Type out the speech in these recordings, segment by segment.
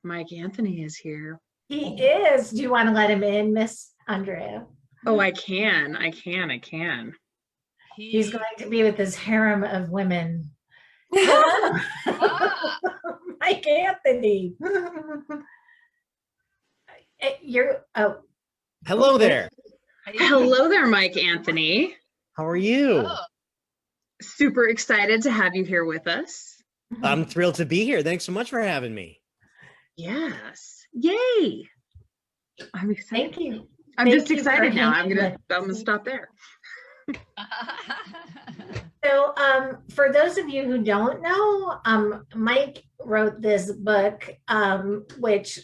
Mike Anthony is here. He is. Do you want to let him in, Miss Andrea? Oh, I can. I can. He's going to be with his harem of women. Mike Anthony. Hello there. Hello there, Mike Anthony. How are you? Super excited to have you here with us. I'm thrilled to be here. Thanks so much for having me. Yes. Yay. I'm excited. Thank you. I'm just excited now. I'm gonna stop there. So for those of you who don't know, Mike wrote this book, which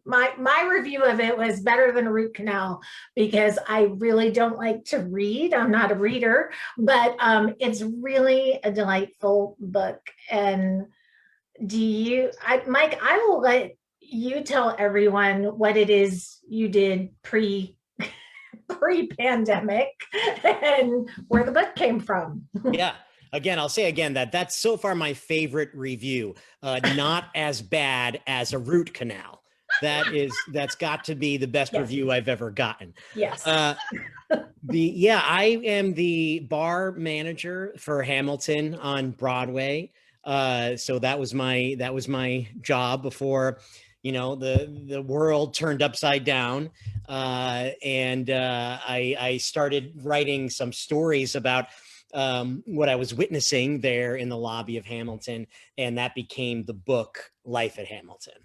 my review of it was better than a root canal because I really don't like to read. I'm not a reader, but it's really a delightful book. And Mike, I will let you tell everyone what it is you did pre-pandemic and where the book came from. Yeah. Again, I'll say again that that's so far my favorite review. Not as bad as a root canal. That's got to be the best review I've ever gotten. Yes. I am the bar manager for Hamilton on Broadway. So that was my job before, the world turned upside down. I started writing some stories about what I was witnessing there in the lobby of Hamilton, and that became the book Life at Hamilton.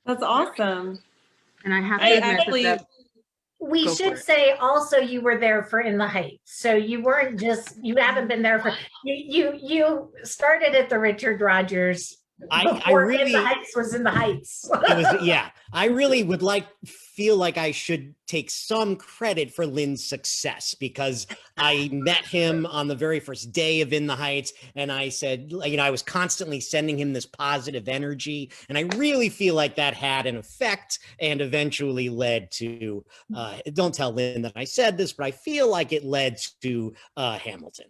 That's awesome. And I have to admit we should say also you were there for In the Heights. So you weren't you haven't been there for, you started at the Richard Rodgers. I really, In the Heights was In the Heights. I really would feel like I should take some credit for Lynn's success because I met him on the very first day of In the Heights. And I said, I was constantly sending him this positive energy. And I really feel like that had an effect and eventually led to, don't tell Lynn that I said this, but I feel like it led to Hamilton.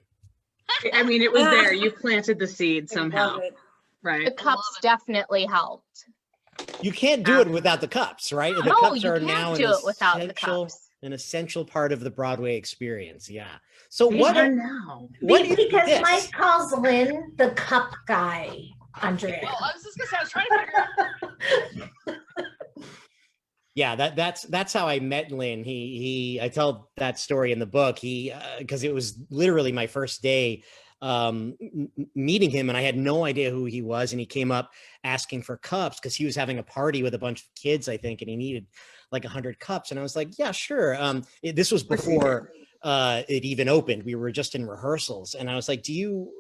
I mean, it was there. You planted the seed somehow. Right. The cups definitely helped. You can't do it without the cups, right? The cups are now an essential part of the Broadway experience. Yeah. So what because Mike calls Lynn the cup guy, Andrea. Well, I was just gonna say, I was trying to figure out. Yeah, that's how I met Lynn. I tell that story in the book. Because it was literally my first day meeting him, and I had no idea who he was, and he came up asking for cups because he was having a party with a bunch of kids, I think, and he needed like 100 cups. And I was like, yeah, sure. This was before it even opened. We were just in rehearsals, and I was like, do you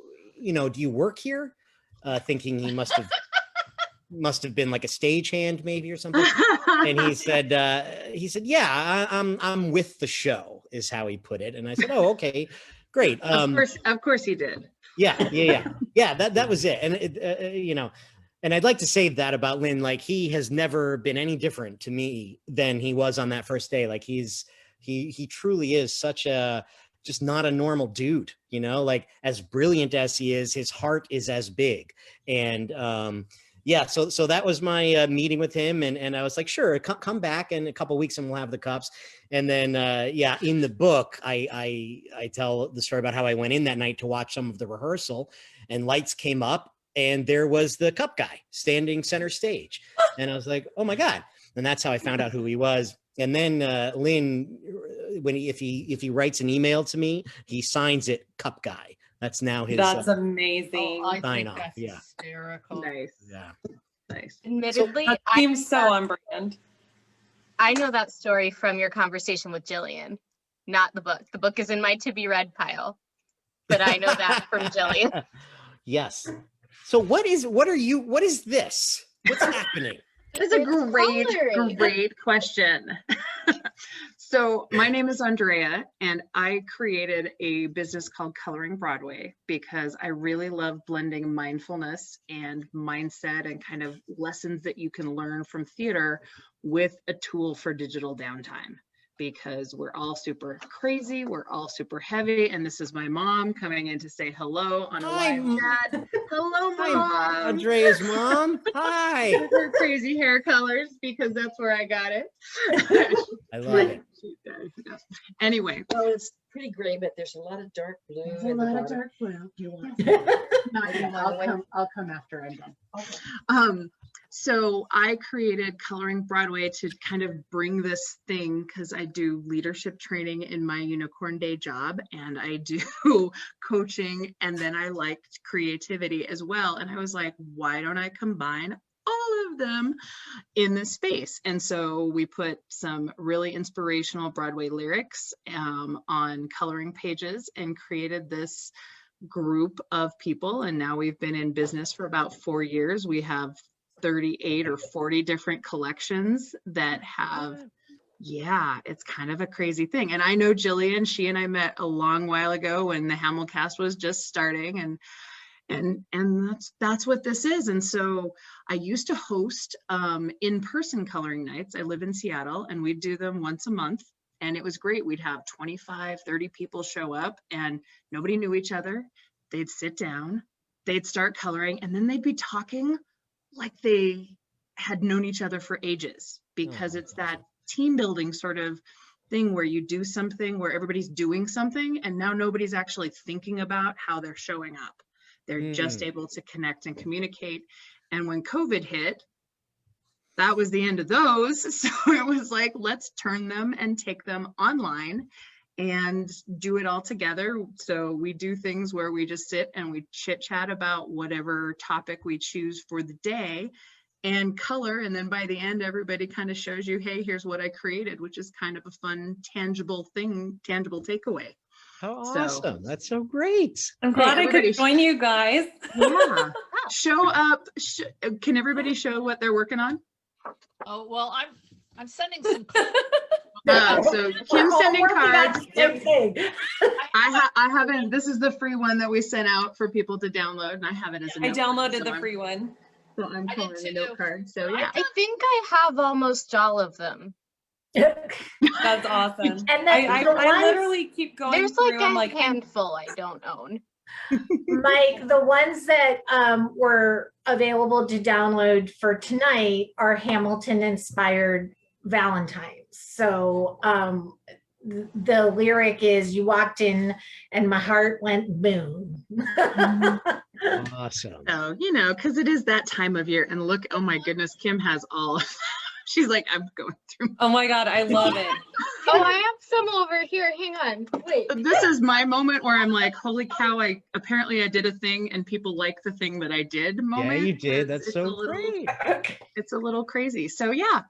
work here? Thinking he must have been like a stagehand maybe or something. And he said, yeah, I'm with the show, is how he put it. And I said, oh, okay. Great. Of course he did. Yeah. That was it. And and I'd like to say that about Lynn, like he has never been any different to me than he was on that first day. Like he truly is such just not a normal dude, like as brilliant as he is, his heart is as big. And so that was my meeting with him, and I was like, sure, come back in a couple of weeks and we'll have the cups. And then in the book I tell the story about how I went in that night to watch some of the rehearsal, and lights came up and there was the cup guy standing center stage, and I was like, oh my God. And that's how I found out who he was. And then Lynn, if he writes an email to me, he signs it cup guy. That's now his. That's amazing. I sign think off. that's Yeah. hysterical. Nice. Yeah. Nice. Admittedly, That seems so on brand. I know that story from your conversation with Jillian, not the book. The book is in my to be read pile, but I know that from Jillian. Yes. So what is this? What's happening? That is a great question. So my name is Andrea, and I created a business called Coloring Broadway because I really love blending mindfulness and mindset and kind of lessons that you can learn from theater with a tool for digital downtime. because we're all super crazy, we're all super heavy, and this is my mom coming in to say hello on a Hi, live chat. Hello, Hi, Mom. Andrea's mom. Hi. With her crazy hair colors, because that's where I got it. I love it. She does, yeah. Anyway, Well, it's pretty gray, but there's a lot of dark blue. there's at a the lot of bottom. dark blue. Do you want? Not yet. I'll come after I'm done. Okay. So I created Coloring Broadway to kind of bring this thing, because I do leadership training in my unicorn day job, and I do coaching, and then I liked creativity as well. And I was like, why don't I combine all of them in this space? And so we put some really inspirational Broadway lyrics on coloring pages and created this group of people. And now we've been in business for about 4 years. We have 38 or 40 different collections that have, yeah, it's kind of a crazy thing. And I know Jillian, she and I met a long while ago when the Hamilcast was just starting, and that's what this is. And so I used to host in-person coloring nights. I live in Seattle, and we'd do them once a month, and it was great. We'd have 25, 30 people show up, and nobody knew each other. They'd sit down, they'd start coloring, and then they'd be talking like they had known each other for ages, because it's that team building sort of thing where you do something where everybody's doing something, and now nobody's actually thinking about how they're showing up. They're just able to connect and communicate. And when COVID hit, that was the end of those. So it was like, let's turn them and take them online and do it all together. So we do things where we just sit and we chit chat about whatever topic we choose for the day and color. And then by the end, everybody kind of shows you, hey, here's what I created, which is kind of a fun, tangible thing, tangible takeaway. How awesome. That's so great. I'm glad I could join you guys. Yeah. Show up. Can everybody show what they're working on? Oh, well, I'm sending some. So Kim's sending cards. Same thing. I haven't, this is the free one that we sent out for people to download, and I have it as a I note card, downloaded so the free one. So I'm I did pulling a note too. card. So yeah. I think I have almost all of them. That's awesome. And then I the ones- literally keep going There's through. like I'm a like, handful I don't own. Mike, the ones that were available to download for tonight are Hamilton inspired Valentines. So the lyric is, you walked in and my heart went boom. Awesome. So, you know, because it is that time of year, and look, oh my goodness, Kim has all of she's like, I'm going through. oh my God, I love it. Oh, I have some over here. Hang on. Wait. This is my moment where I'm like, holy cow, apparently I did a thing and people like the thing that I did moment. Yeah, you did. 'cause That's it's so a little, great. it's a little crazy. So yeah.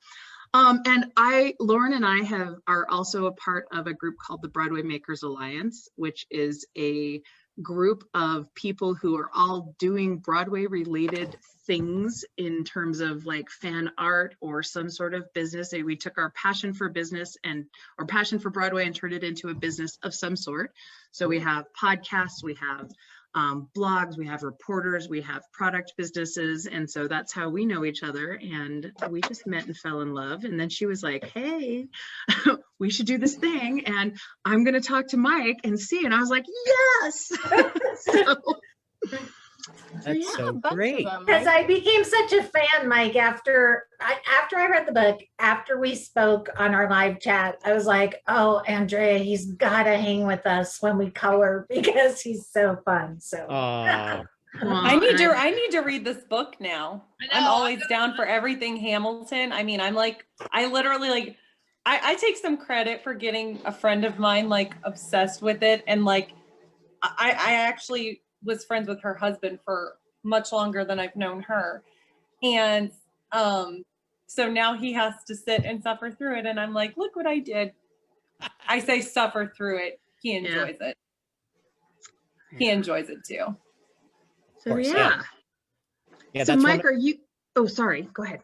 And Lauren and I are also a part of a group called the Broadway Makers Alliance, which is a group of people who are all doing Broadway related things in terms of like fan art or some sort of business. We took our passion for business and our passion for Broadway and turned it into a business of some sort. So we have podcasts, we have blogs, we have reporters, we have product businesses. And so that's how we know each other. And we just met and fell in love. And then she was like, hey, we should do this thing. And I'm going to talk to Mike and see. And I was like, yes. That's so A bunch of great. them, Because right? I became such a fan, Mike, after I read the book, after we spoke on our live chat, I was like, oh, Andrea, he's got to hang with us when we color because he's so fun. So Oh, I need to read this book now. I I'm know, always down for everything Hamilton. I mean, I literally like, I take some credit for getting a friend of mine like obsessed with it. And like, I actually was friends with her husband for much longer than I've known her. And so now he has to sit and suffer through it. And I'm like, look what I did. I say suffer through it. He enjoys it. He enjoys it too. So course, yeah. yeah. So That's Mike, one. are you, oh, sorry, go ahead.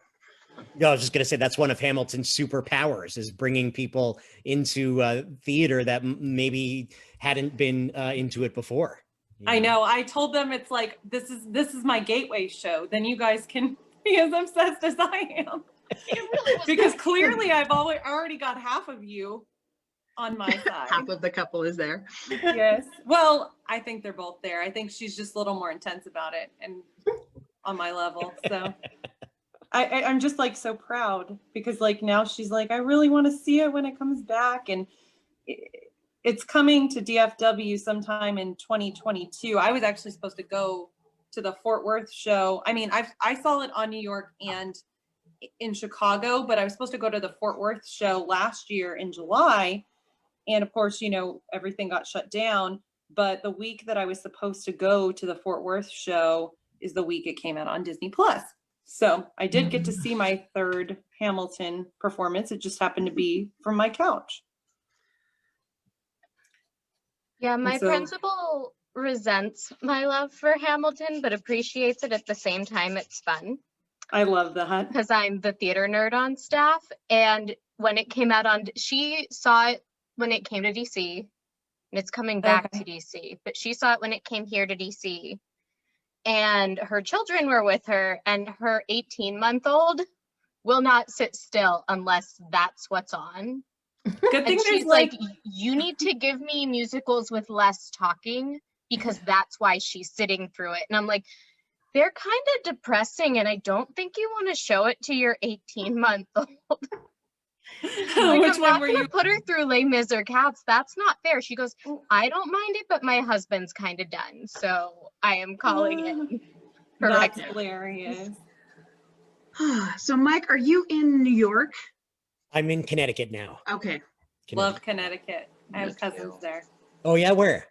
No, I was just going to say that's one of Hamilton's superpowers is bringing people into theater that maybe hadn't been into it before. I know. I told them it's like, this is my gateway show. Then you guys can be as obsessed as I am. It really was Because clearly I've already got half of you on my side. Half of the couple is there. Yes. Well, I think they're both there. I think she's just a little more intense about it and on my level. So I'm just like so proud because like now she's like, I really want to see it when it comes back. And it's coming to DFW sometime in 2022. I was actually supposed to go to the Fort Worth show. I mean, I saw it on New York and in Chicago, but I was supposed to go to the Fort Worth show last year in July. And of course, you know, everything got shut down. But the week that I was supposed to go to the Fort Worth show is the week it came out on Disney Plus. So I did get to see my third Hamilton performance. It just happened to be from my couch. Yeah, my so- principal resents my love for Hamilton, but appreciates it at the same time. It's fun I love that. because I'm the theater nerd on staff. And when it came out on, she saw it when it came to DC, and it's coming back to DC, but she saw it when it came here to DC. And her children were with her, and her 18-month-old will not sit still unless that's what's on. Good thing And there's she's like, you need to give me musicals with less talking because that's why she's sitting through it. And I'm like, they're kind of depressing, and I don't think you want to show it to your 18-month-old. Like, which I'm one not were gonna you? put her through Les Mis or Cats. That's not fair. She goes, I don't mind it, but my husband's kind of done, so I am calling it. That's Correct. hilarious. So Mike, are you in New York? I'm in Connecticut now. Okay. Love Connecticut. I Me have cousins too. there. Oh yeah, where?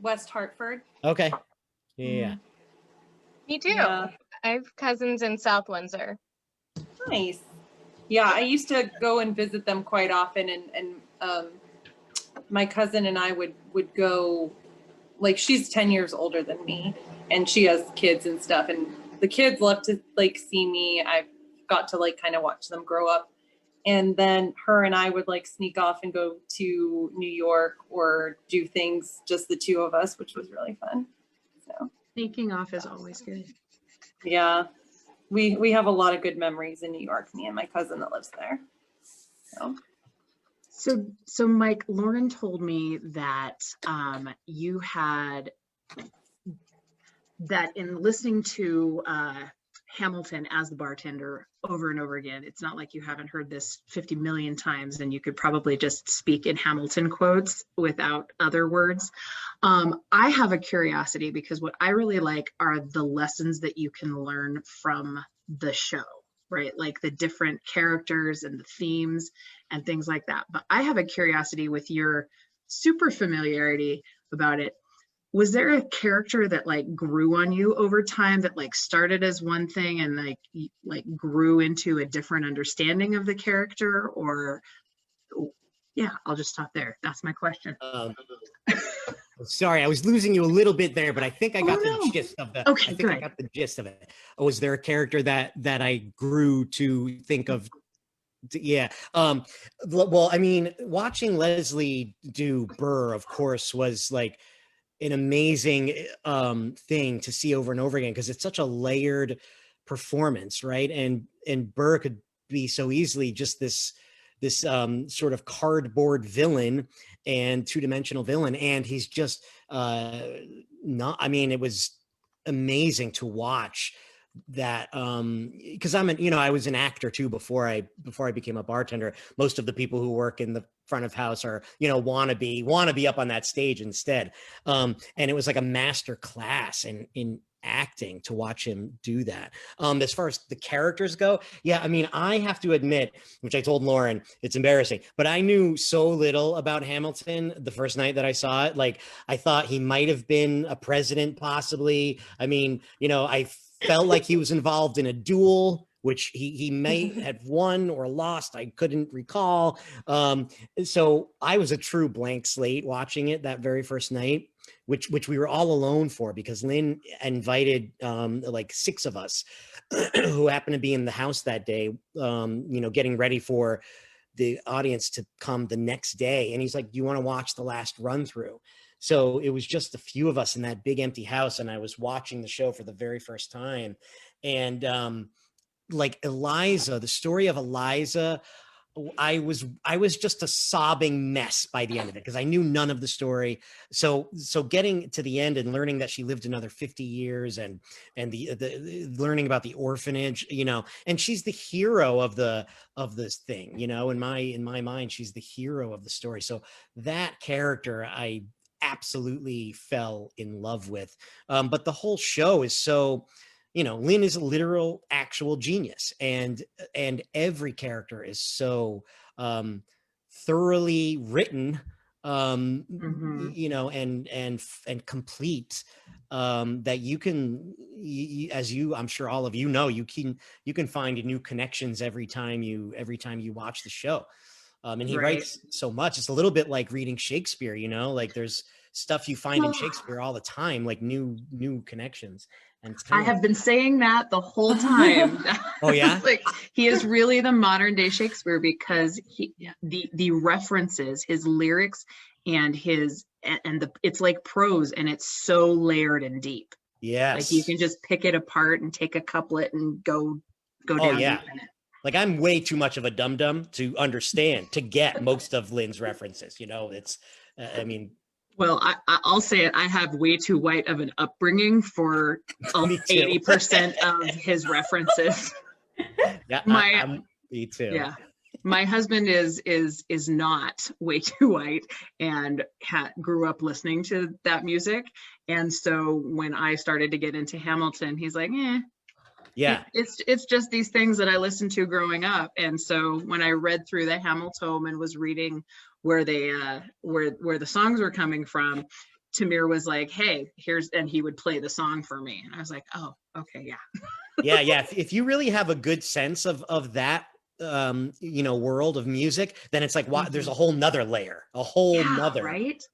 West Hartford. Okay. Yeah. Me too. Yeah. I have cousins in South Windsor. Nice. Yeah, I used to go and visit them quite often, and my cousin and I would go. Like, she's 10 years older than me, and she has kids and stuff, and the kids love to like see me. I've got to like kind of watch them grow up, and then her and I would like sneak off and go to New York or do things just the two of us, which was really fun. So Sneaking off is always good. yeah, we have a lot of good memories in New York, me and my cousin that lives there. So Mike, Lauren told me that you had that in listening to Hamilton as the bartender over and over again. It's not like you haven't heard this 50 million times and you could probably just speak in Hamilton quotes without other words. I have a curiosity because what I really like are the lessons that you can learn from the show, right? Like the different characters and the themes and things like that. But I have a curiosity with your super familiarity about it. Was there a character that like grew on you over time that like started as one thing and like grew into a different understanding of the character? Or yeah, I'll just stop there. That's my question. Sorry, I was losing you a little bit there, but I think I got the gist of the. Okay, I think I got the gist of it. Oh, is there a character that I grew to think of? Yeah. Well, I mean, watching Leslie do Burr, of course, was like an amazing thing to see over and over again because it's such a layered performance, right? And Burr could be so easily just this sort of cardboard villain and two-dimensional villain, and he's just not. I mean, it was amazing to watch that because I was an actor too before I became a bartender. Most of the people who work in the front of house are want to be up on that stage instead, and it was like a master class in acting to watch him do that. As far as the characters go, yeah, I mean, I have to admit, which I told Lauren, it's embarrassing, but I knew so little about Hamilton the first night that I saw it. Like, I thought he might have been a president, possibly. I mean, I felt like he was involved in a duel, which he may have won or lost. I couldn't recall. So I was a true blank slate watching it that very first night, which we were all alone for because Lynn invited like 6 of us who happened to be in the house that day, getting ready for the audience to come the next day. And he's like, do you want to watch the last run through? So it was just a few of us in that big empty house. And I was watching the show for the very first time. And like Eliza, the story of Eliza, I was just a sobbing mess by the end of it because I knew none of the story. So getting to the end and learning that she lived another 50 years and the learning about the orphanage, you know, and she's the hero of this thing, you know, in my mind, she's the hero of the story. So that character I absolutely fell in love with. But the whole show is so, you know, Lynn is a literal actual genius, and every character is so thoroughly written, you know, and complete, that you can, as you, I'm sure all of you know, you can find new connections every time you watch the show. And he writes so much. It's a little bit like reading Shakespeare, you know, like there's stuff you find in Shakespeare all the time, like new connections. And it's I have been saying that the whole time. Oh yeah. Like he is really the modern day Shakespeare because the references, his lyrics and it's like prose and it's so layered and deep. Yes. Like you can just pick it apart and take a couplet and go down. Oh yeah. Like I'm way too much of a dum-dum to understand, to get most of Lynn's references, you know, it's, I mean. Well, I'll say it. I have way too white of an upbringing for 80% of his references. Yeah, me too. Yeah, my husband is not way too white and grew up listening to that music, and so when I started to get into Hamilton, he's like, yeah, it's just these things that I listened to growing up. And so when I read through the Hamiltone and was reading where they where the songs were coming from, Tamir was like, hey, and he would play the song for me, and I was like, oh, okay, yeah. yeah. If you really have a good sense of that, you know, world of music, then it's like, there's a whole nother layer,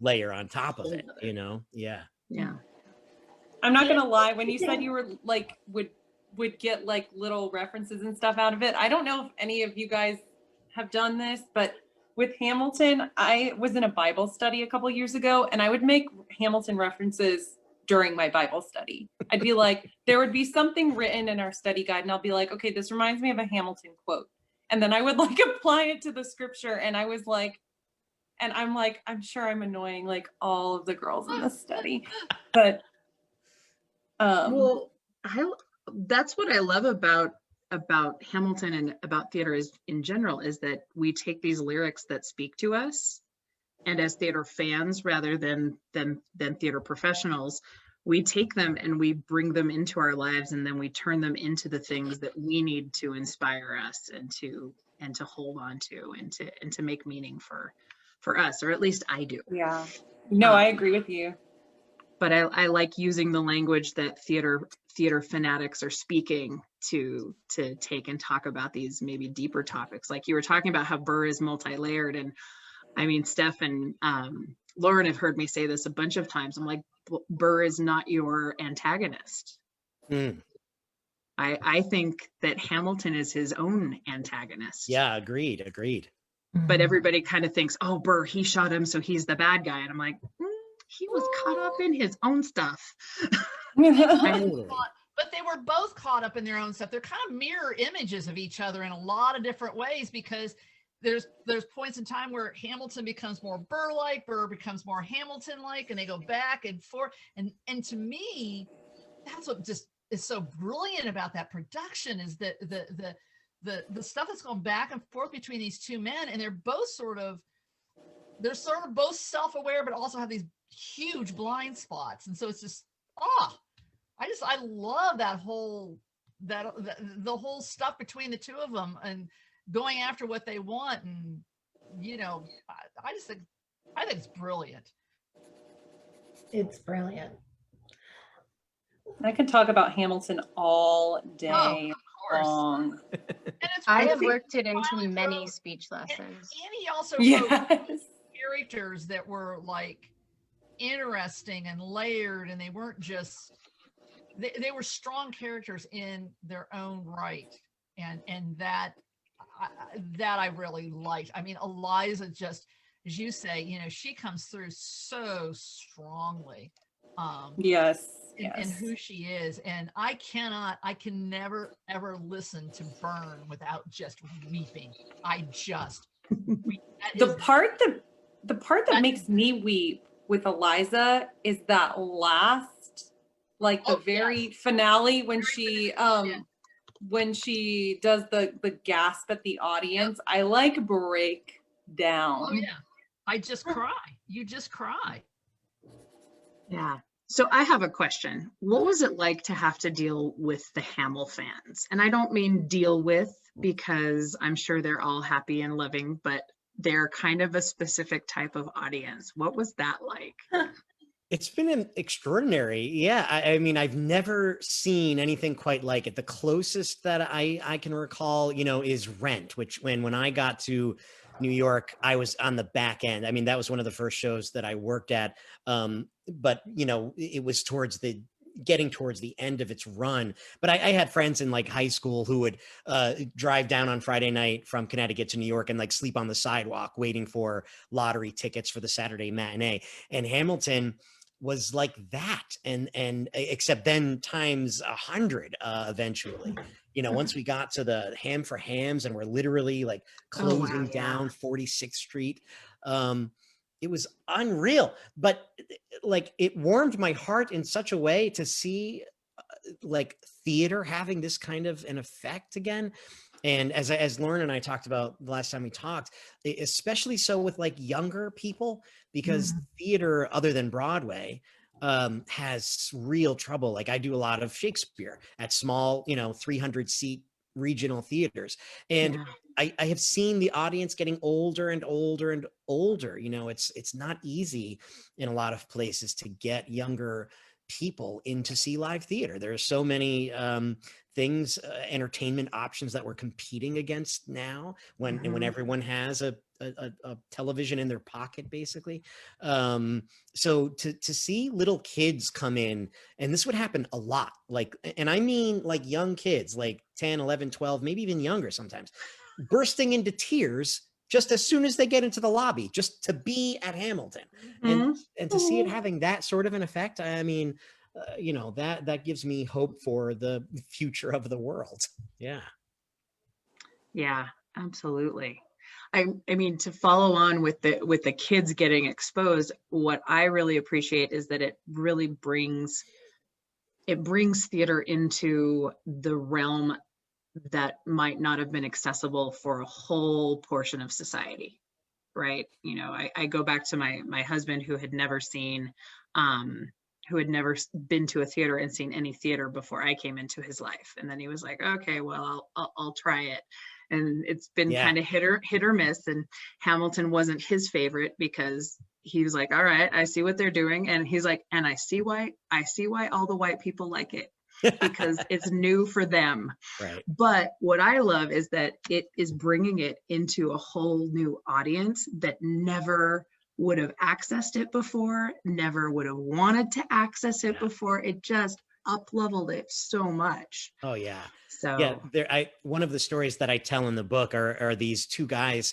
layer on top of it, you know. Yeah. I'm not gonna lie, when you said you were like would get like little references and stuff out of it, I don't know if any of you guys have done this, but with Hamilton, I was in a Bible study a couple years ago, and I would make Hamilton references during my Bible study. I'd be like, there would be something written in our study guide, and I'll be like, okay, this reminds me of a Hamilton quote. And then I would like apply it to the scripture, and I was like, and I'm like, I'm sure I'm annoying like all of the girls in the study, but well, that's what I love about Hamilton and about theater is in general, is that we take these lyrics that speak to us, and as theater fans rather than theater professionals, we take them and we bring them into our lives, and then we turn them into the things that we need to inspire us and to hold on to and to make meaning for us, or at least I do. Yeah, no, I agree with you. But I like using the language that theater fanatics are speaking to take and talk about these maybe deeper topics. Like you were talking about how Burr is multi-layered, and I mean, Steph and Lauren have heard me say this a bunch of times. I'm like, Burr is not your antagonist. I think that Hamilton is his own antagonist. Yeah, agreed. But everybody kind of thinks, oh, Burr, he shot him, so he's the bad guy. And I'm like, he was caught up in his own stuff. But they were both caught up in their own stuff. They're kind of mirror images of each other in a lot of different ways, because there's points in time where Hamilton becomes more Burr-like, Burr becomes more Hamilton-like, and they go back and forth. And to me, that's what just is so brilliant about that production, is that the stuff that's going back and forth between these two men, and they're sort of both self-aware, but also have these huge blind spots. And so it's just, I love that the whole stuff between the two of them and going after what they want. And, you know, I think it's brilliant. It's brilliant. I could talk about Hamilton all day long. I have worked it into many speech lessons. And he also wrote characters that were like interesting and layered, and they weren't just, they were strong characters in their own right. And that I really liked. I mean, Eliza, just as you say, you know, she comes through so strongly. Yes. and who she is. And I can never, ever listen to Burn without just weeping. I just weep. The part that makes me weep with Eliza is that last, like the very finale when she does the gasp at the audience. I like break down. Oh yeah. I just cry. You just cry. Yeah. So I have a question. What was it like to have to deal with the Hamill fans? And I don't mean deal with, because I'm sure they're all happy and loving, but they're kind of a specific type of audience. What was that like? It's been an extraordinary. Yeah. I mean, I've never seen anything quite like it. The closest that I can recall, is Rent, which when I got to New York, I was on the back end. I mean, that was one of the first shows that I worked at. But it was getting towards the end of its run. But I had friends in like high school who would drive down on Friday night from Connecticut to New York and like sleep on the sidewalk waiting for lottery tickets for the Saturday matinee. And Hamilton was like that, and except then times 100 eventually. Once we got to the Ham for Hams and we're literally like closing down 46th Street, it was unreal. But like it warmed my heart in such a way to see like theater having this kind of an effect again. And as Lauren and I talked about the last time we talked, especially so with like younger people, because theater other than Broadway has real trouble. Like I do a lot of Shakespeare at small, 300 seat regional theaters. And I have seen the audience getting older and older and older. It's not easy in a lot of places to get younger people in to see live theater. There are so many things, entertainment options that we're competing against now when everyone has a television in their pocket, basically. So to see little kids come in, and this would happen a lot, like, and I mean like young kids, like 10, 11, 12, maybe even younger sometimes, bursting into tears just as soon as they get into the lobby, just to be at Hamilton. And to see it having that sort of an effect, I mean, that gives me hope for the future of the world. Yeah. Yeah, absolutely. I mean, to follow on with the kids getting exposed, what I really appreciate is that it really brings theater into the realm that might not have been accessible for a whole portion of society, right? I go back to my husband, who had never been to a theater and seen any theater before I came into his life. And then he was like, okay, well, I'll try it. And it's been kind of hit or miss. And Hamilton wasn't his favorite, because he was like, all right, I see what they're doing. And he's like, and I see why all the white people like it, because it's new for them. Right. But what I love is that it is bringing it into a whole new audience that never would have accessed it before, never would have wanted to access it before. It just up-leveled it so much. Oh yeah. So yeah, one of the stories that I tell in the book are these two guys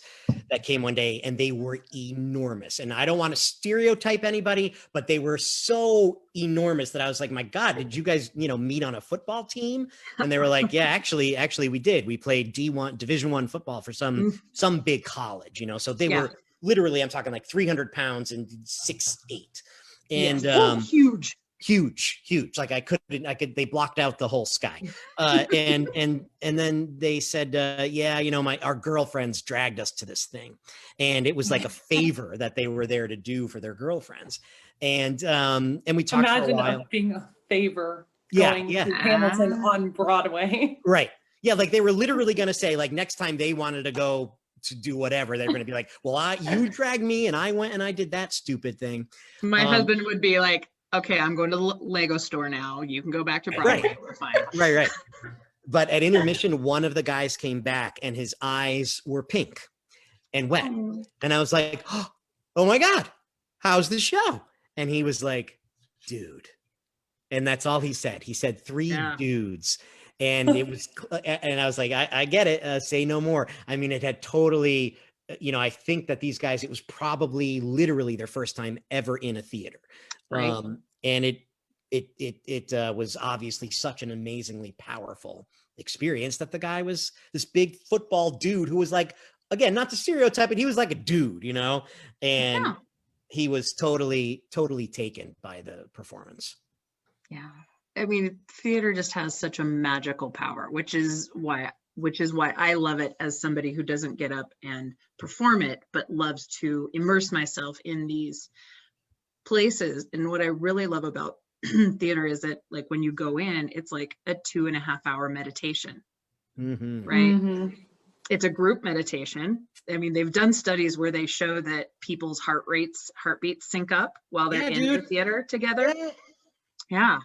that came one day, and they were enormous. And I don't want to stereotype anybody, but they were so enormous that I was like, my God, did you guys, meet on a football team? And they were like, yeah, actually we did. We played D1 Division I football for some big college, so they were literally, I'm talking like 300 pounds and 6'8". And huge. Like they blocked out the whole sky. And then they said, our girlfriends dragged us to this thing. And it was like a favor that they were there to do for their girlfriends. And we talked for a while. Imagine being a favor going to Hamilton on Broadway. Right. Yeah. Like they were literally going to say, like, next time they wanted to go to do whatever, they're going to be like, well, you dragged me and I went and I did that stupid thing. My husband would be like, okay, I'm going to the Lego store now. You can go back to Broadway. Right. We're fine. Right. But at intermission, one of the guys came back and his eyes were pink and wet. And I was like, oh my God, how's the show? And he was like, dude. And that's all he said. He said 3 dudes. And it was, and I was like, I get it. Say no more. I mean, it had totally, I think that these guys, it was probably literally their first time ever in a theater. Right. And it was obviously such an amazingly powerful experience that the guy was this big football dude who was like, again, not the stereotype, but he was like a dude, you know, and Yeah. he was totally taken by the performance. Yeah. I mean, theater just has such a magical power, which is why I love it as somebody who doesn't get up and perform it, but loves to immerse myself in these places. And what I really love about theater is that, like, when you go in, it's like a 2.5-hour meditation, Mm-hmm. right? Mhm. It's a group meditation. I mean, they've done studies where they show that people's heartbeats sync up while they're in the theater together. Yeah.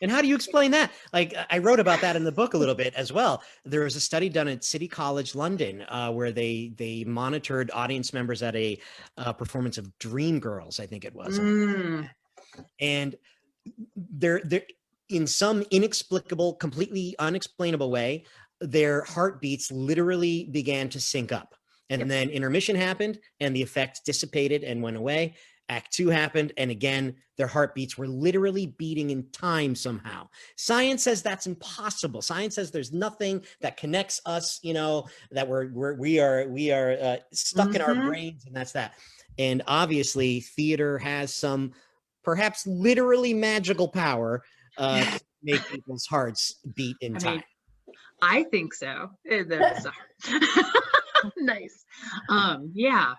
And how do you explain that? Like, I wrote about that in the book a little bit as well. There was a study done at City College London where they monitored audience members at a performance of Dreamgirls, I think it was. And they're in some inexplicable, completely unexplainable way, their heartbeats literally began to sync up. And then intermission happened and the effect dissipated and went away. Act 2 happened, and again, their heartbeats were literally beating in time somehow. Science says that's impossible. Science says there's nothing that connects us, you know, that we are stuck in our brains, and that's that. And obviously, theater has some perhaps literally magical power to make people's hearts beat in time. I think so. That's nice. Yeah.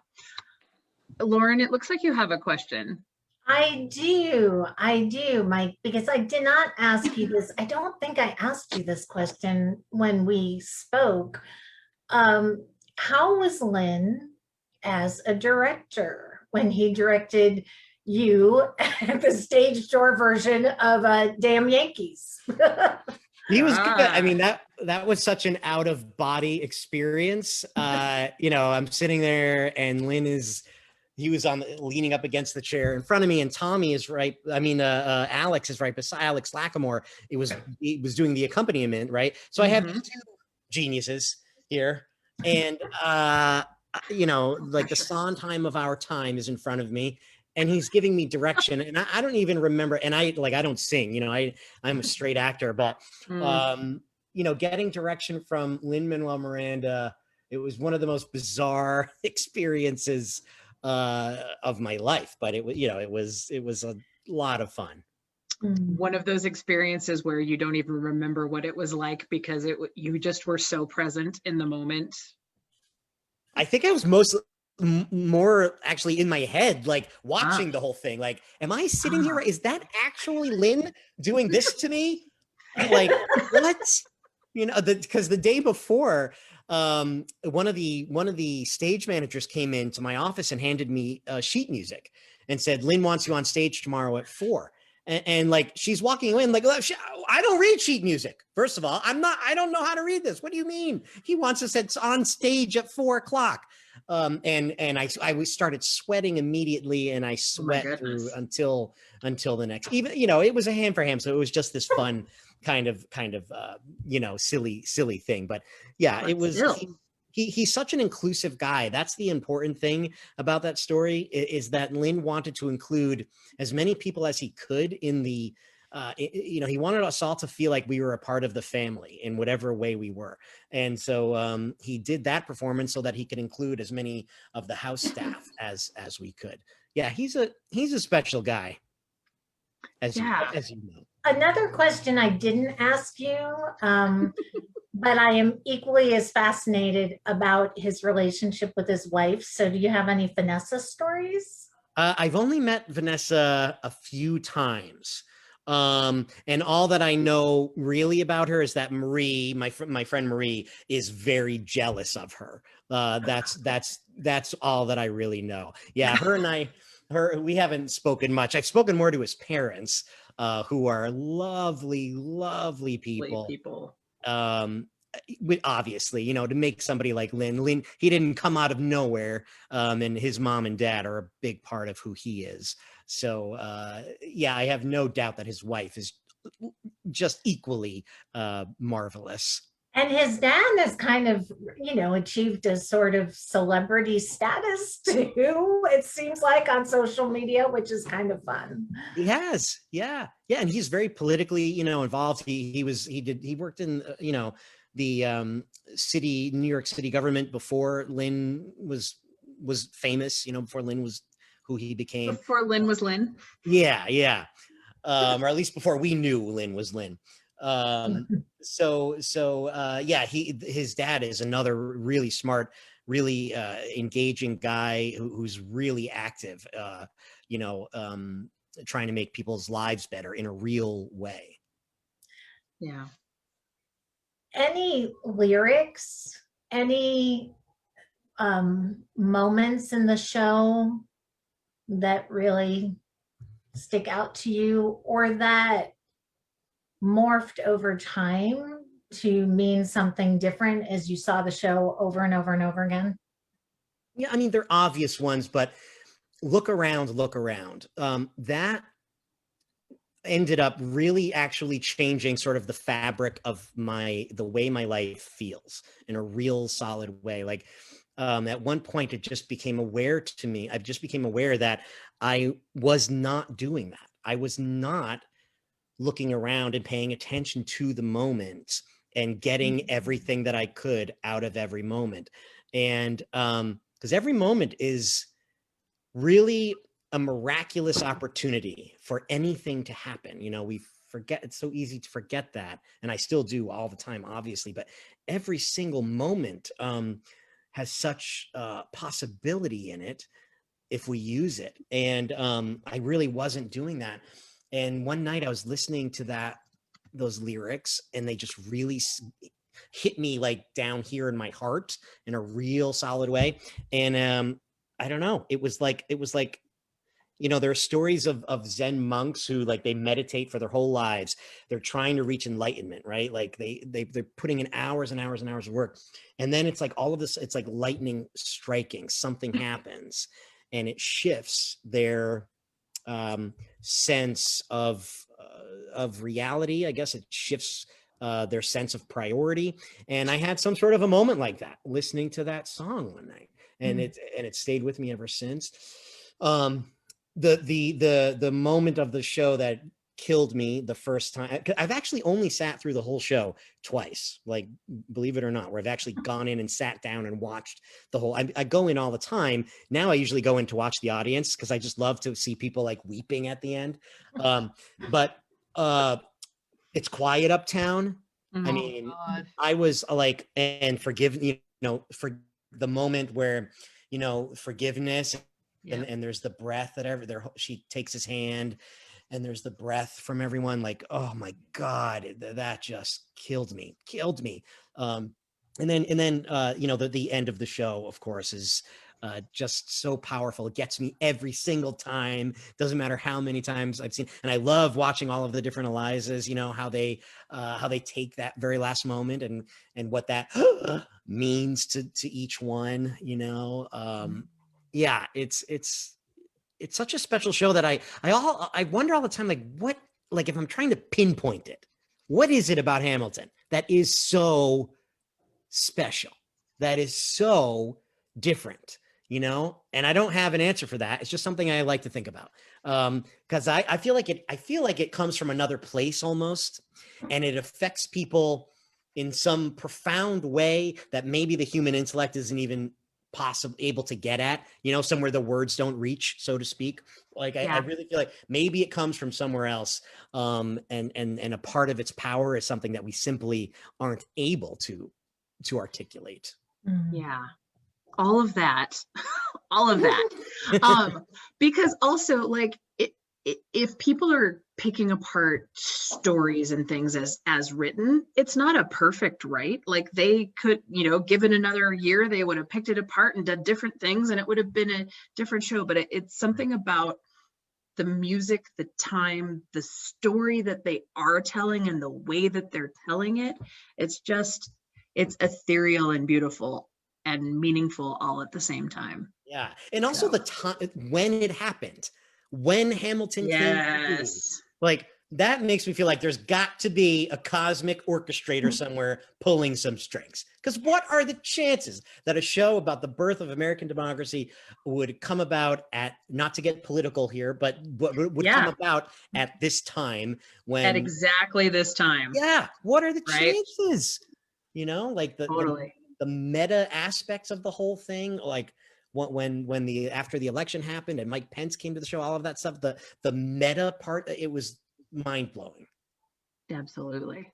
Lauren, it looks like you have a question. I do, Mike, because I did not ask you this. I don't think I asked you this question when we spoke. How was Lynn as a director when he directed you at the stage door version of Damn Yankees? He was good. I mean, that was such an out of body experience. You know, I'm sitting there and he was leaning up against the chair in front of me, and Tommy is right. I mean, Alex is right beside Alex Lacamoire. He was doing the accompaniment, right? So I have these two geniuses here, and you know, like the Sondheim of our time is in front of me, and he's giving me direction, and I don't even remember. And I don't sing, you know, I'm a straight actor, but you know, getting direction from Lin-Manuel Miranda, it was one of the most bizarre experiences of my life, but it was, you know, it was a lot of fun. One of those experiences where you don't even remember what it was like because you just were so present in the moment. I think I was more actually in my head, like watching the whole thing. Like, am I sitting here? Is that actually Lynn doing this to me? Like, what? You know, because the day before, one of the stage managers came into my office and handed me sheet music and said, Lynn wants you on stage tomorrow at 4. And like, she's walking away and like, I don't read sheet music. First of all, I don't know how to read this. What do you mean? He wants us on stage at 4:00. And I started sweating immediately, and I sweat through until the next, even, you know, it was a ham for ham. So it was just this fun kind of you know, silly thing. But yeah, it was, he's such an inclusive guy. That's the important thing about that story, is that Lynn wanted to include as many people as he could in the, you know, he wanted us all to feel like we were a part of the family in whatever way we were. And so he did that performance so that he could include as many of the house staff as we could. Yeah, he's a special guy, as you know. Another question I didn't ask you, but I am equally as fascinated about his relationship with his wife. So do you have any Vanessa stories? I've only met Vanessa a few times. And all that I know really about her is that Marie, my friend Marie, is very jealous of her. That's all that I really know. Yeah, we haven't spoken much. I've spoken more to his parents, who are lovely people. Obviously, you know, to make somebody like Lynn, he didn't come out of nowhere, and his mom and dad are a big part of who he is. So yeah, I have no doubt that his wife is just equally marvelous. And his dad has kind of, achieved a sort of celebrity status too, it seems like, on social media, which is kind of fun. He has, yeah, and he's very politically, involved. He worked in, the New York City government before Lynn was famous. Before Lynn was who he became. Before Lynn was Lynn. Yeah, or at least before we knew Lynn was Lynn. His dad is another really smart, really engaging guy who's really active, trying to make people's lives better in a real way. Yeah. Any lyrics, any moments in the show that really stick out to you, or that morphed over time to mean something different as you saw the show over and over and over again? Yeah, I mean, they're obvious ones, but look around. That ended up really actually changing sort of the fabric of the way my life feels in a real solid way. Like, at one point, I just became aware that I was not doing that. I was not looking around and paying attention to the moment and getting everything that I could out of every moment. And because every moment is really a miraculous opportunity for anything to happen. We forget, it's so easy to forget that. And I still do all the time, obviously, but every single moment has such possibility in it if we use it. And I really wasn't doing that. And one night I was listening to those lyrics, and they just really hit me like down here in my heart in a real solid way. And I don't know, it was like, there are stories of Zen monks who, like, they meditate for their whole lives. They're trying to reach enlightenment, right? Like they're putting in hours and hours and hours of work. And then it's like all of this, it's like lightning striking, something happens and it shifts their sense of reality. I guess it shifts their sense of priority. And I had some sort of a moment like that listening to that song one night, and it stayed with me ever since. The moment of the show that killed me the first time, I've actually only sat through the whole show twice, like, believe it or not, where I've actually gone in and sat down and watched the whole. I go in all the time now. I usually go in to watch the audience because I just love to see people like weeping at the end. But It's Quiet Uptown. I mean, I was like, and for the moment where, forgiveness. Yeah. And there's the breath that she takes his hand, and there's the breath from everyone. Like, oh my God, that just killed me. And then the end of the show, of course, is just so powerful. It gets me every single time. Doesn't matter how many times I've seen. And I love watching all of the different Elizas, how they take that very last moment and what that means to each one, Yeah, it's such a special show that I wonder all the time, like if I'm trying to pinpoint it, what is it about Hamilton that is so special, that is so different, and I don't have an answer for that. It's just something I like to think about, because I feel like it comes from another place almost, and it affects people in some profound way that maybe the human intellect isn't even possibly able to get at, somewhere the words don't reach, so to speak. Like, I really feel like maybe it comes from somewhere else, and a part of its power is something that we simply aren't able to articulate. Yeah, all of that. Because also, like, if people are picking apart stories and things as written, it's not a perfect right. Like, they could, given another year, they would have picked it apart and done different things, and it would have been a different show. But it's something about the music, the time, the story that they are telling, and the way that they're telling it. It's ethereal and beautiful and meaningful all at the same time. Yeah. And also the time when it happened, when Hamilton came to be, like, that makes me feel like there's got to be a cosmic orchestrator somewhere pulling some strings. Because what are the chances that a show about the birth of American democracy would come about at, not to get political here, but would come about at this time when at exactly this time. Yeah, what are the right? chances? You know, like Totally. the meta aspects of the whole thing, like when the after the election happened and Mike Pence came to the show, all of that stuff, the meta part, it was mind-blowing. Absolutely.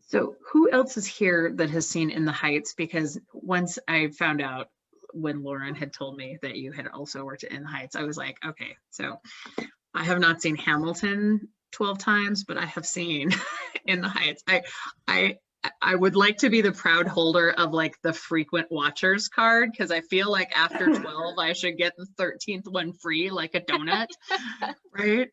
So who else is here that has seen In the Heights? Because once I found out when Lauren had told me that you had also worked at In the Heights, I was like, okay, so I have not seen Hamilton 12 times, but I have seen In the Heights. I would like to be the proud holder of like the frequent watchers card, because I feel like after 12 I should get the 13th one free, like a donut. Right.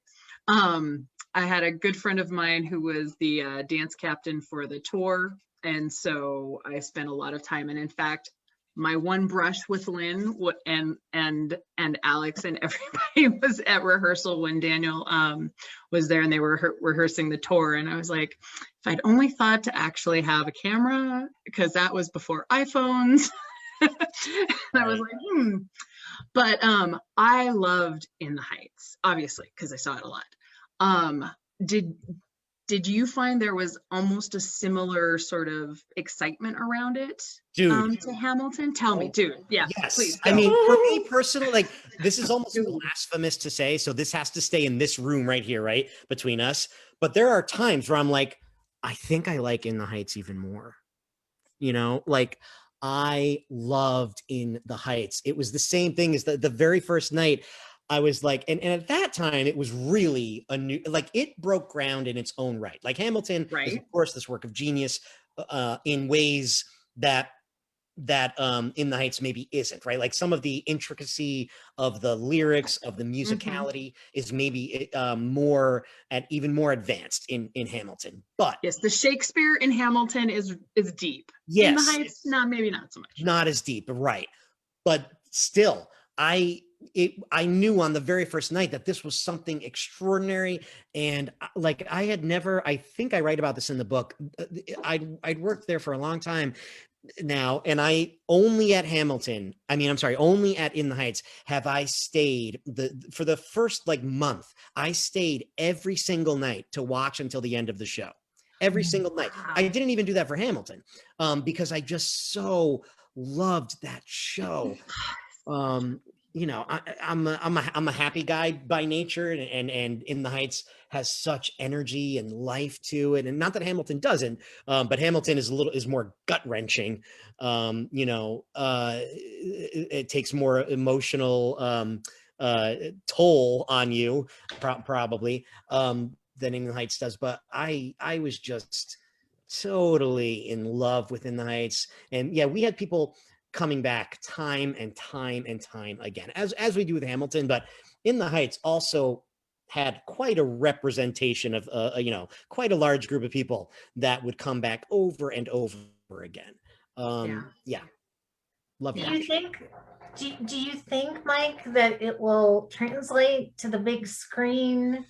I had a good friend of mine who was the dance captain for the tour, and so I spent a lot of time. And in fact, my one brush with Lynn and Alex and everybody was at rehearsal when Daniel was there, and they were rehearsing the tour. And I was like, if I'd only thought to actually have a camera, because that was before iPhones. And I was like, But I loved In the Heights, obviously, because I saw it a lot. Did you find there was almost a similar sort of excitement around it, dude, to Hamilton? Tell me, dude. Yeah, yes. please. I mean, for me personally, like, this is almost blasphemous to say, so this has to stay in this room right here, right, between us. But there are times where I'm like, I think I like In the Heights even more. You know, like, I loved In the Heights. It was the same thing as the very first night. I was like, and at that time, it was really a new, like, it broke ground in its own right. Like, Hamilton is, of course, this work of genius in ways that In the Heights maybe isn't, right? Like, some of the intricacy of the lyrics, of the musicality is maybe even more advanced in Hamilton. But yes, the Shakespeare in Hamilton is deep. Yes. In the Heights, maybe not so much. Not as deep, right? But still, I knew on the very first night that this was something extraordinary. And like, I think I write about this in the book. I'd worked there for a long time now, and only at In the Heights have I stayed for the first like month. I stayed every single night to watch until the end of the show. Every single night. I didn't even do that for Hamilton, because I just so loved that show. You know, I'm a happy guy by nature, and In the Heights has such energy and life to it. And not that Hamilton doesn't, but Hamilton is more gut wrenching. You know, it takes more emotional toll on you, probably, than In the Heights does. But I was just totally in love with In the Heights, and yeah, we had people coming back time and time and time again, as we do with Hamilton. But In the Heights also had quite a representation of, you know, quite a large group of people that would come back over and over again. Yeah. Love that. Do you think, Mike, that it will translate to the big screen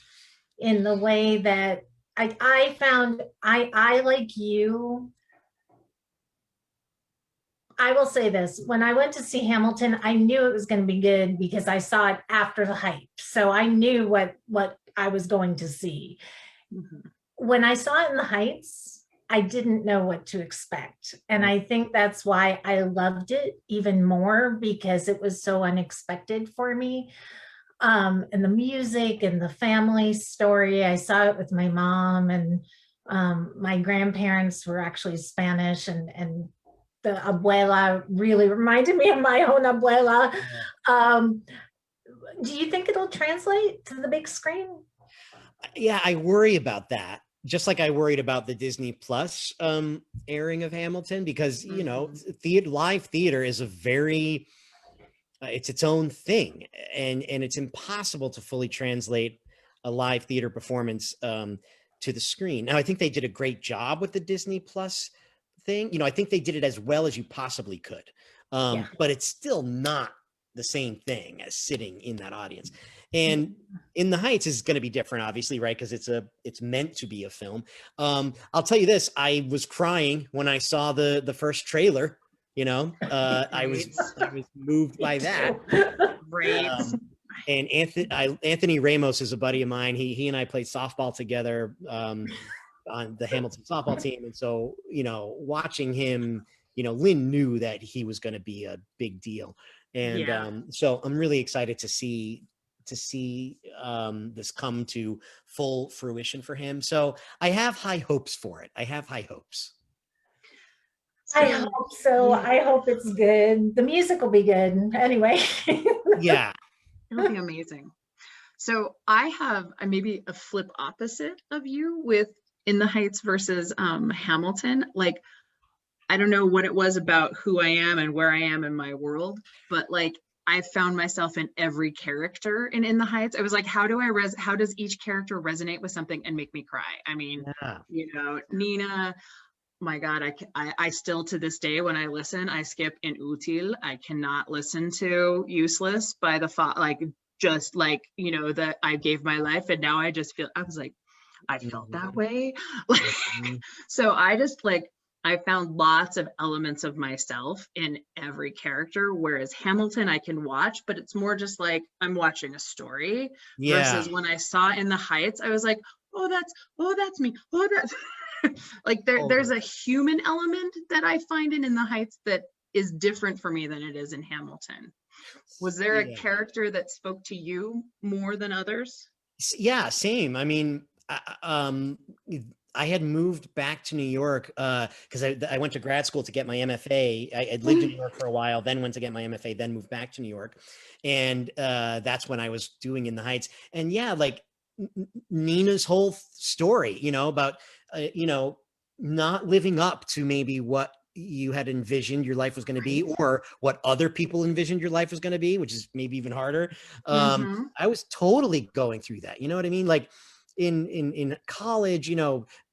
in the way that I found, I like you, I will say this, when I went to see Hamilton, I knew it was going to be good because I saw it after the hype. So I knew what I was going to see. When I saw it in the Heights, I didn't know what to expect. And I think that's why I loved it even more, because it was so unexpected for me. And the music and the family story, I saw it with my mom, and my grandparents were actually Spanish, and the abuela really reminded me of my own abuela. Do you think it'll translate to the big screen? Yeah, I worry about that. Just like I worried about the Disney Plus airing of Hamilton, because, you know, live theater is a very, it's its own thing, and it's impossible to fully translate a live theater performance to the screen. Now, I think they did a great job with the Disney Plus thing. You know, I think they did it as well as you possibly could, but it's still not the same thing as sitting in that audience. And In the Heights is going to be different, obviously, right? Because it's meant to be a film. I'll tell you this: I was crying when I saw the first trailer. I was moved by that. Right. And Anthony Ramos is a buddy of mine. He and I played softball together on the Hamilton softball team, and so watching him, Lynn knew that he was going to be a big deal, and so I'm really excited to see this come to full fruition for him. So I have high hopes for it. I hope so. I hope it's good. The music will be good anyway. Yeah. It'll be amazing. So I have maybe a flip opposite of you with In the Heights versus Hamilton. Like, I don't know what it was about who I am and where I am in my world, but like I found myself in every character in the Heights. I was like, how does each character resonate with something and make me cry? I mean, Nina, my God, I still to this day when I listen, I skip Inútil. I cannot listen to Useless by the just like, that I gave my life and now I just feel, I was like, I felt that way. So I just like, I found lots of elements of myself in every character, whereas Hamilton I can watch, but it's more just like I'm watching a story. Versus when I saw In the Heights, I was like, oh, that's me. Oh, that's like there's a human element that I find in the Heights that is different for me than it is in Hamilton. Was there a character that spoke to you more than others? Yeah, same. I mean, I had moved back to New York because I went to grad school to get my MFA. I had lived in New York for a while, then went to get my MFA, then moved back to New York. And that's when I was doing In the Heights. And yeah, like Nina's whole story, about, not living up to maybe what you had envisioned your life was going to be, or what other people envisioned your life was going to be, which is maybe even harder. I was totally going through that. You know what I mean? Like in college,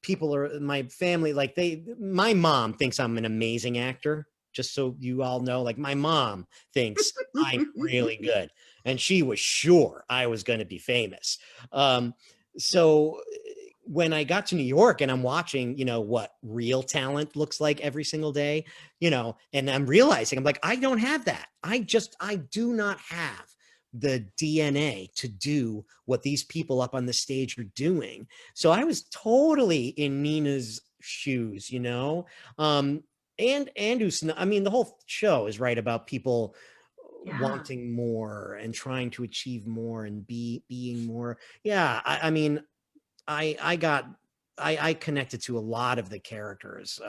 people are my family, like my mom thinks I'm an amazing actor. Just so you all know, like my mom thinks I'm really good, and she was sure I was going to be famous. So when I got to New York and I'm watching, what real talent looks like every single day, and I'm realizing, I'm like, I don't have that. I do not have the DNA to do what these people up on the stage are doing. So I was totally in Nina's shoes, and I mean, the whole show is right about people wanting more and trying to achieve more and being more. Yeah. I mean, I connected to a lot of the characters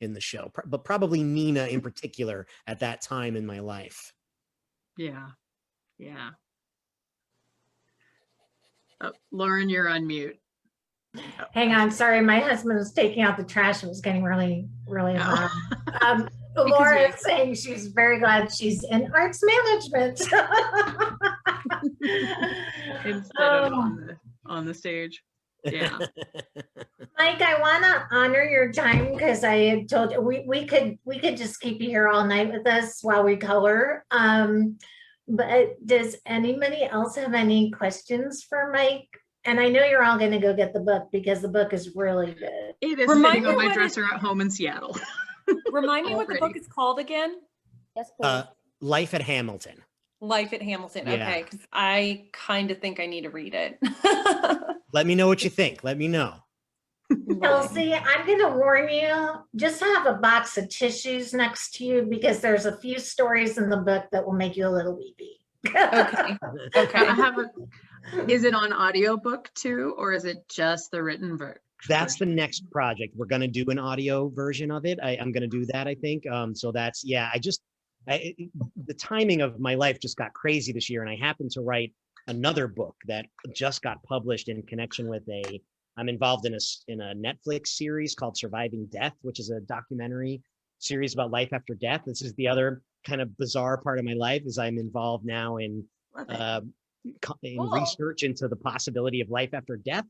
in the show, but probably Nina in particular at that time in my life. Yeah. Yeah. Oh, Lauren, you're on mute. Hang on, sorry, my husband was taking out the trash. It was getting really, really hot. Laura is saying she's very glad she's in arts management instead of on the stage. Yeah. Mike, I want to honor your time because I had told you we could just keep you here all night with us while we color. But does anybody else have any questions for Mike? And I know you're all going to go get the book because the book is really good. It is sitting on my dresser at home in Seattle. Remind me what the book is called again? Yes, please. Life at Hamilton. Life at Hamilton. Yeah. Okay, because I kind of think I need to read it. Let me know what you think. Let me know. Kelsey, I'm going to warn you, just have a box of tissues next to you because there's a few stories in the book that will make you a little weepy. Okay. Is it on audiobook too, or is it just the written book? That's the next project. We're going to do an audio version of it. I'm going to do that, I think. So that's, yeah, the timing of my life just got crazy this year. And I happened to write another book that just got published in connection with I'm involved in a Netflix series called Surviving Death, which is a documentary series about life after death. This is the other kind of bizarre part of my life, is I'm involved now in research into the possibility of life after death.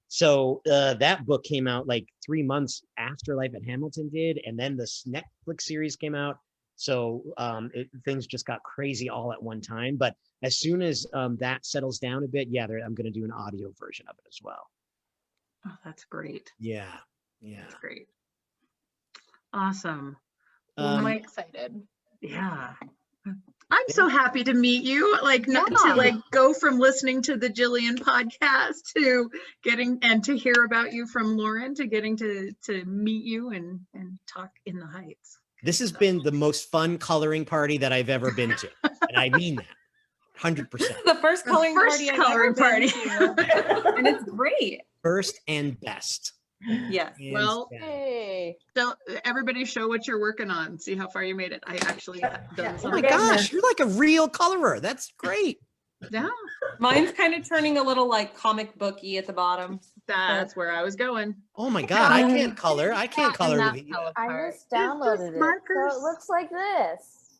So that book came out like 3 months after Life at Hamilton did, and then this Netflix series came out So things just got crazy all at one time. But as soon as that settles down a bit, yeah, I'm going to do an audio version of it as well. Oh, that's great. Yeah. Yeah. That's great. Awesome. Well, I'm Mike, excited. yeah. I'm so happy to meet you. Like not to Yeah. like go from listening to the Jillian podcast to getting and to hear about you from Lauren to getting to meet you and talk in the Heights. This has been the most fun coloring party that I've ever been to. And I mean that 100%. The first coloring party I've ever been to. And it's great. First and best. Yes. Hands Well, down. Hey. So everybody show what you're working on. See how far you made it. I actually have done Oh some. my gosh, you're like a real colorer. That's great. Yeah, Mine's kind of turning a little like comic booky at the bottom. that's where I was going. Oh my God, I can't color. I can't color with you. I just downloaded it. So markers. it looks like this.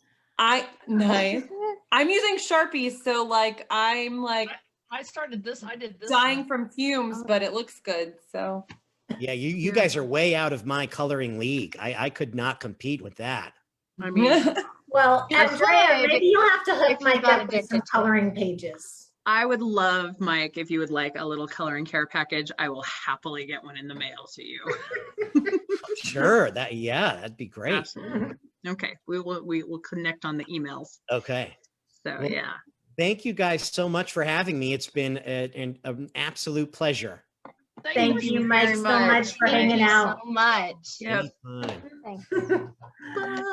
Nice. I'm using Sharpies, so like I'm like I started this. I did this. dying one. from fumes, but it looks good. So Yeah, you guys are way out of my coloring league. I could not compete with that. I mean, Well, You Andrea, could maybe you'll have to hook if you Mike got up with some addicted to it. coloring pages. I would love, Mike, if you would like a little coloring care package. I will happily get one in the mail to you. Sure, that'd be great. Absolutely. Okay, we will connect on the emails. Okay. So Well, yeah. Thank you guys so much for having me. It's been an absolute pleasure. Thank you, Mike, very so much. much for Thank hanging you out. so much. Yep. Anytime. Thanks. Bye.